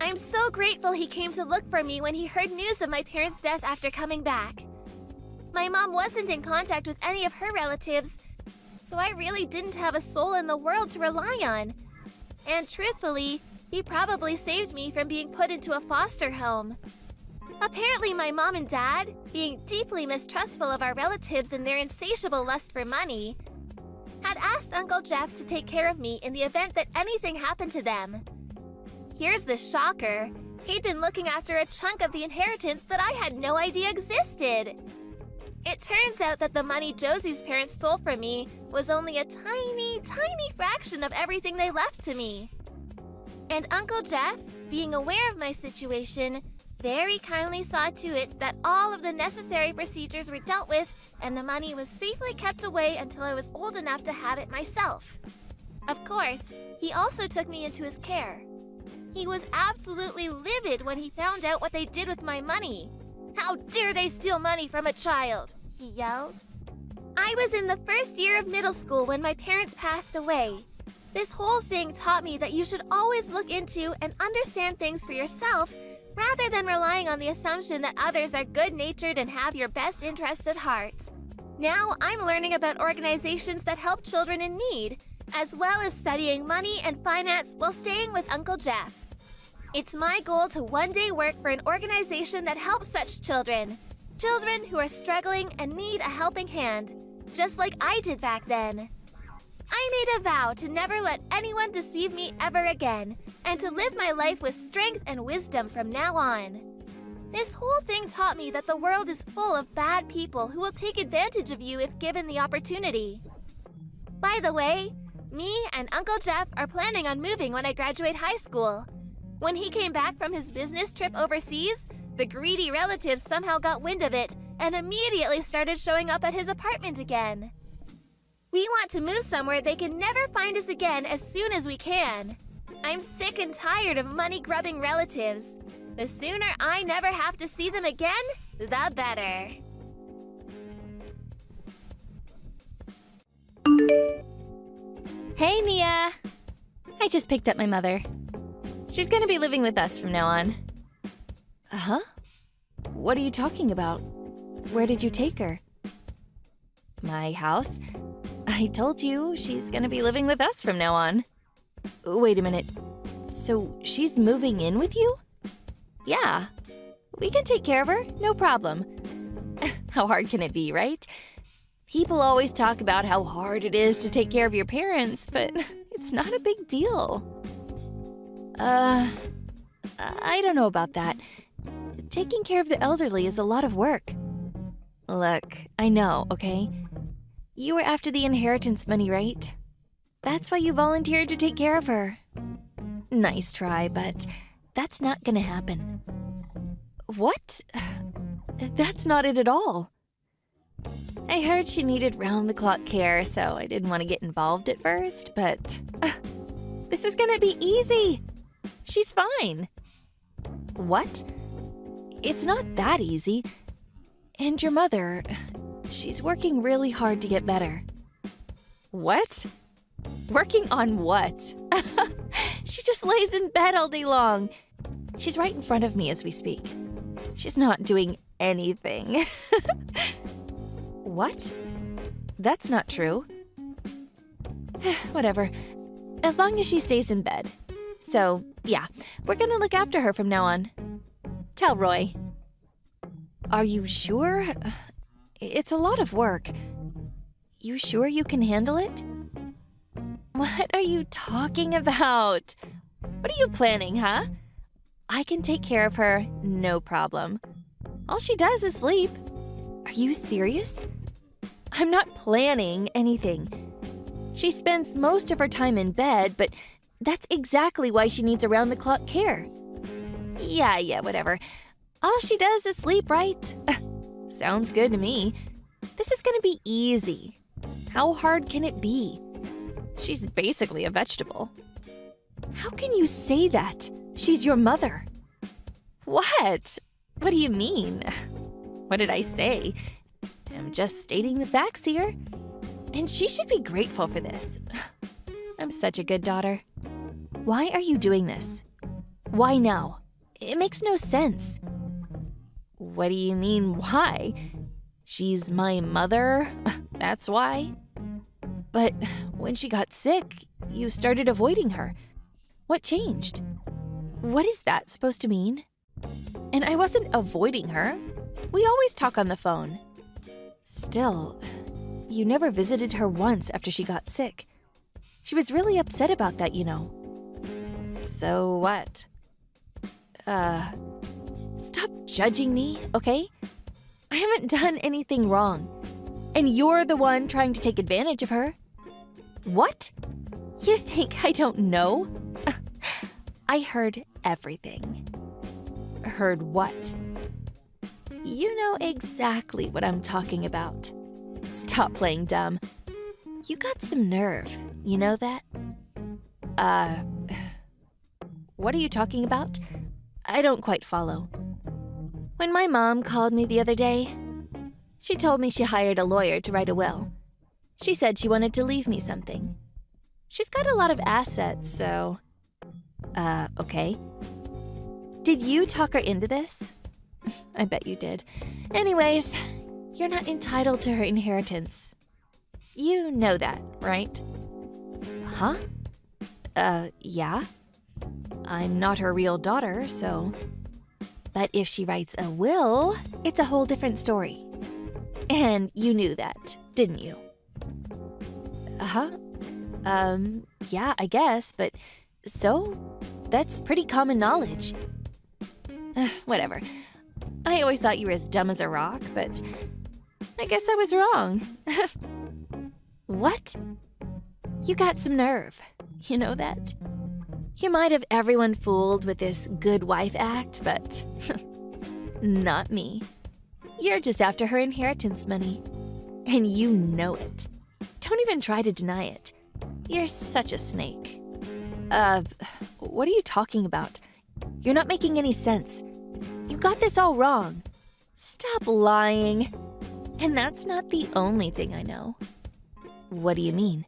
I'm so grateful he came to look for me when he heard news of my parents' death after coming back. My mom wasn't in contact with any of her relatives, so I really didn't have a soul in the world to rely on. And truthfully, he probably saved me from being put into a foster home. Apparently, my mom and dad, being deeply mistrustful of our relatives and their insatiable lust for money, had asked Uncle Jeff to take care of me in the event that anything happened to them. Here's the shocker. He'd been looking after a chunk of the inheritance that I had no idea existed. It turns out that the money Josie's parents stole from me was only a tiny, tiny fraction of everything they left to me. And Uncle Jeff, being aware of my situation, very kindly saw to it that all of the necessary procedures were dealt with and the money was safely kept away until I was old enough to have it myself. Of course, he also took me into his care. He was absolutely livid when he found out what they did with my money. "How dare they steal money from a child?" he yelled. I was in the first year of middle school when my parents passed away. This whole thing taught me that you should always look into and understand things for yourself rather than relying on the assumption that others are good-natured and have your best interests at heart. Now I'm learning about organizations that help children in need, as well as studying money and finance while staying with Uncle Jeff. It's my goal to one day work for an organization that helps such children. Children who are struggling and need a helping hand, just like I did back then. I made a vow to never let anyone deceive me ever again, and to live my life with strength and wisdom from now on. This whole thing taught me that the world is full of bad people who will take advantage of you if given the opportunity. By the way, me and Uncle Jeff are planning on moving when I graduate high school. When he came back from his business trip overseas, the greedy relatives somehow got wind of it and immediately started showing up at his apartment again. We want to move somewhere they can never find us again as soon as we can. I'm sick and tired of money-grubbing relatives. The sooner I never have to see them again, the better. Hey, Mia! I just picked up my mother. She's gonna be living with us from now on. Huh? What are you talking about? Where did you take her? My house. I told you she's gonna be living with us from now on. Wait a minute. So she's moving in with you? Yeah. We can take care of her, no problem. How hard can it be, right? People always talk about how hard it is to take care of your parents, but it's not a big deal. I don't know about that. Taking care of the elderly is a lot of work. Look, I know, okay? You were after the inheritance money, right? That's why you volunteered to take care of her. Nice try, but that's not gonna happen. What? That's not it at all. I heard she needed round-the-clock care, so I didn't want to get involved at first, but this is gonna be easy. She's fine. What? It's not that easy. And your mother, she's working really hard to get better. What? Working on what? She just lays in bed all day long. She's right in front of me as we speak. She's not doing anything. What? That's not true. Whatever. As long as she stays in bed. So, yeah, we're gonna look after her from now on. Tell Roy. Are you sure? It's a lot of work. You sure you can handle it? What are you talking about? What are you planning, huh? I can take care of her, no problem. All she does is sleep. Are you serious? I'm not planning anything. She spends most of her time in bed, but that's exactly why she needs around-the-clock care. Yeah, whatever. All she does is sleep, right? Sounds good to me. This is gonna be easy. How hard can it be? She's basically a vegetable. How can you say that? She's your mother. What? What do you mean? What did I say? I'm just stating the facts here. And she should be grateful for this. I'm such a good daughter. Why are you doing this? Why now? It makes no sense. What do you mean, why? She's my mother, that's why. But when she got sick, you started avoiding her. What changed? What is that supposed to mean? And I wasn't avoiding her. We always talk on the phone. Still, you never visited her once after she got sick. She was really upset about that, you know. So what? Stop judging me, okay? I haven't done anything wrong. And you're the one trying to take advantage of her. What? You think I don't know? I heard everything. Heard what? You know exactly what I'm talking about. Stop playing dumb. You got some nerve, you know that? What are you talking about? I don't quite follow. When my mom called me the other day, she told me she hired a lawyer to write a will. She said she wanted to leave me something. She's got a lot of assets, so... okay. Did you talk her into this? I bet you did. Anyways, you're not entitled to her inheritance. You know that, right? Huh? Yeah. I'm not her real daughter, so... But if she writes a will, it's a whole different story. And you knew that, didn't you? Huh? Yeah, I guess, but... So? That's pretty common knowledge. Whatever. I always thought you were as dumb as a rock, but... I guess I was wrong. What? You got some nerve. You know that? You might have everyone fooled with this good wife act, but not me. You're just after her inheritance money. And you know it. Don't even try to deny it. You're such a snake. What are you talking about? You're not making any sense. You got this all wrong. Stop lying. And that's not the only thing I know. What do you mean?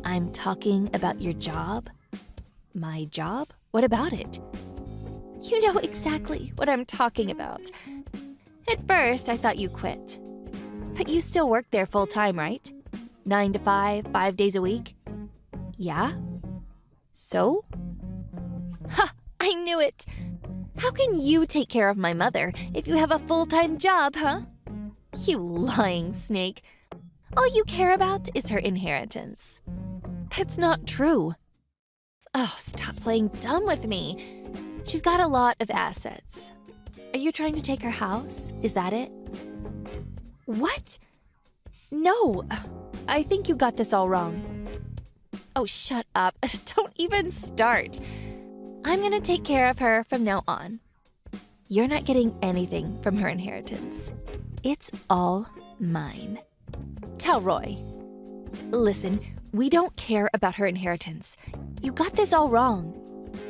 I'm talking about your job? My job? What about it? You know exactly what I'm talking about. At first, I thought you quit. But you still work there full-time, right? 9 to 5, 5 days a week? Yeah? So? Ha! I knew it! How can you take care of my mother if you have a full-time job, huh? You lying snake. All you care about is her inheritance. That's not true. Oh, stop playing dumb with me. She's got a lot of assets. Are you trying to take her house? Is that it? What? No, I think you got this all wrong. Oh, shut up. Don't even start. I'm gonna take care of her from now on. You're not getting anything from her inheritance. It's all mine. Tell Roy. Listen, we don't care about her inheritance. You got this all wrong.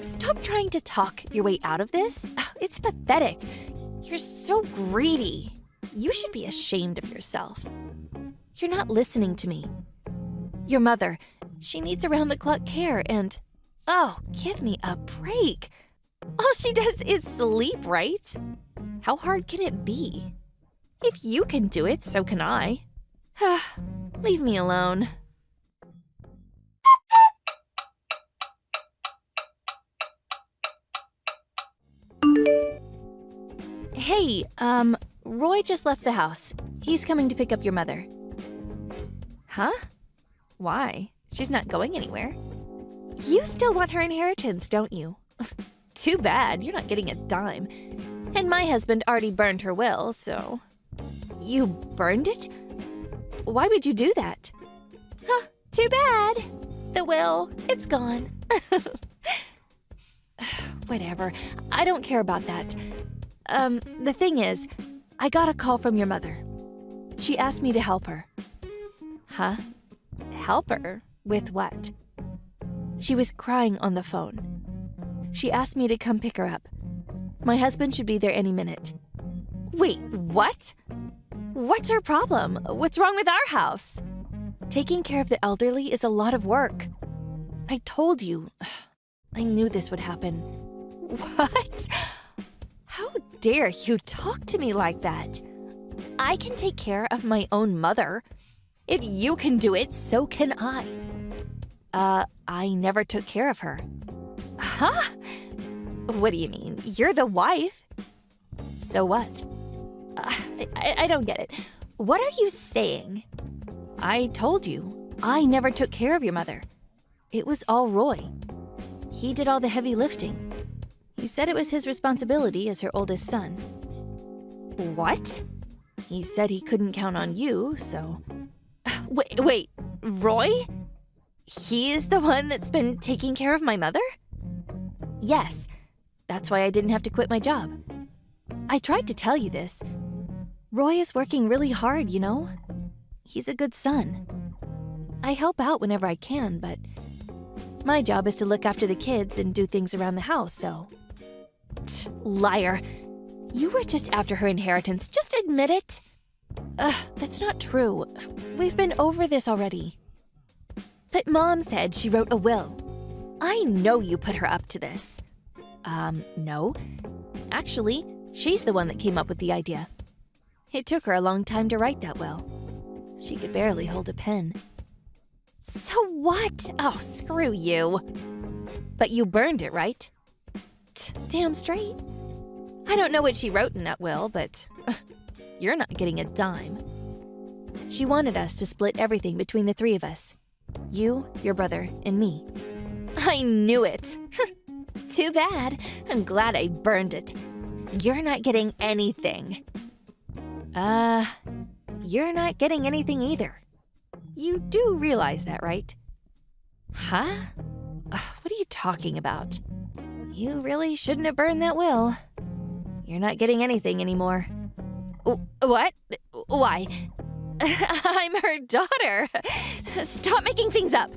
Stop trying to talk your way out of this. It's pathetic. You're so greedy. You should be ashamed of yourself. You're not listening to me. Your mother, she needs around-the-clock care and... Oh, give me a break. All she does is sleep, right? How hard can it be? If you can do it, so can I. Leave me alone. Hey, Roy just left the house. He's coming to pick up your mother. Huh? Why? She's not going anywhere. You still want her inheritance, don't you? Too bad, you're not getting a dime. And my husband already burned her will, so... You burned it? Why would you do that? Huh, too bad. The will, it's gone. Whatever, I don't care about that. The thing is, I got a call from your mother. She asked me to help her. Huh? Help her? With what? She was crying on the phone. She asked me to come pick her up. My husband should be there any minute. Wait, what? What's her problem? What's wrong with our house? Taking care of the elderly is a lot of work. I told you. I knew this would happen. What? How dare you talk to me like that? I can take care of my own mother. If you can do it, so can I. I never took care of her. Huh? What do you mean? You're the wife. So what? I don't get it. What are you saying? I told you, I never took care of your mother. It was all Roy. He did all the heavy lifting. He said it was his responsibility as her oldest son. What? He said he couldn't count on you, so... Wait, Roy? He is the one that's been taking care of my mother? Yes. That's why I didn't have to quit my job. I tried to tell you this. Roy is working really hard, you know? He's a good son. I help out whenever I can, but my job is to look after the kids and do things around the house, so... Liar. You were just after her inheritance. Just admit it. That's not true. We've been over this already. But Mom said she wrote a will. I know you put her up to this. No. Actually, she's the one that came up with the idea. It took her a long time to write that will. She could barely hold a pen. So what? Oh, screw you. But you burned it, right? Damn straight. I don't know what she wrote in that will, but you're not getting a dime. She wanted us to split everything between the three of us. You, your brother, and me. I knew it. Too bad. I'm glad I burned it. You're not getting anything. You're not getting anything either. You do realize that, right? Huh? What are you talking about? You really shouldn't have burned that will. You're not getting anything anymore. What? Why? I'm her daughter. Stop making things up.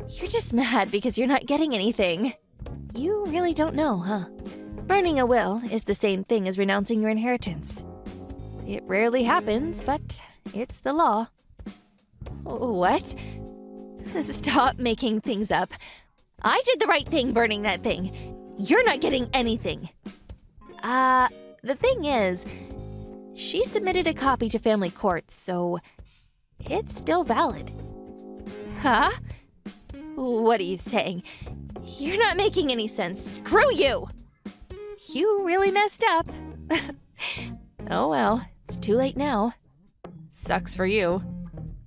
You're just mad because you're not getting anything. You really don't know, huh? Burning a will is the same thing as renouncing your inheritance. It rarely happens, but it's the law. What? Stop making things up. I did the right thing burning that thing. You're not getting anything. The thing is, she submitted a copy to family court, so it's still valid. Huh? What are you saying? You're not making any sense. Screw you! You really messed up. Oh well, it's too late now. Sucks for you.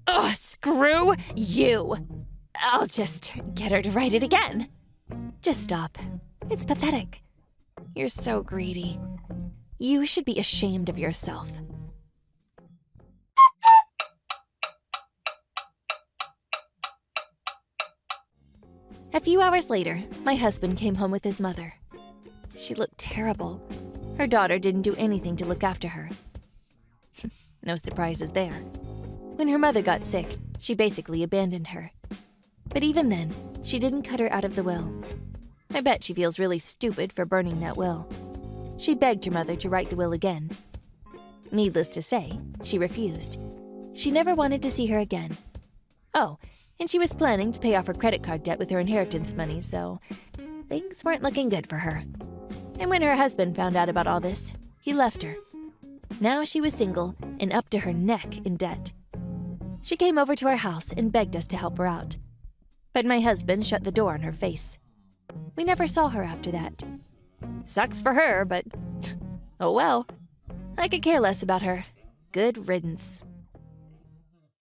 Ugh, screw you! I'll just get her to write it again. Just stop. It's pathetic. You're so greedy. You should be ashamed of yourself. A few hours later, my husband came home with his mother. She looked terrible. Her daughter didn't do anything to look after her. No surprises there. When her mother got sick, she basically abandoned her. But even then, she didn't cut her out of the will. I bet she feels really stupid for burning that will. She begged her mother to write the will again. Needless to say, she refused. She never wanted to see her again. Oh, and she was planning to pay off her credit card debt with her inheritance money, so things weren't looking good for her. And when her husband found out about all this, he left her. Now she was single and up to her neck in debt. She came over to our house and begged us to help her out. But my husband shut the door on her face. We never saw her after that. Sucks for her, but oh well. I could care less about her. Good riddance.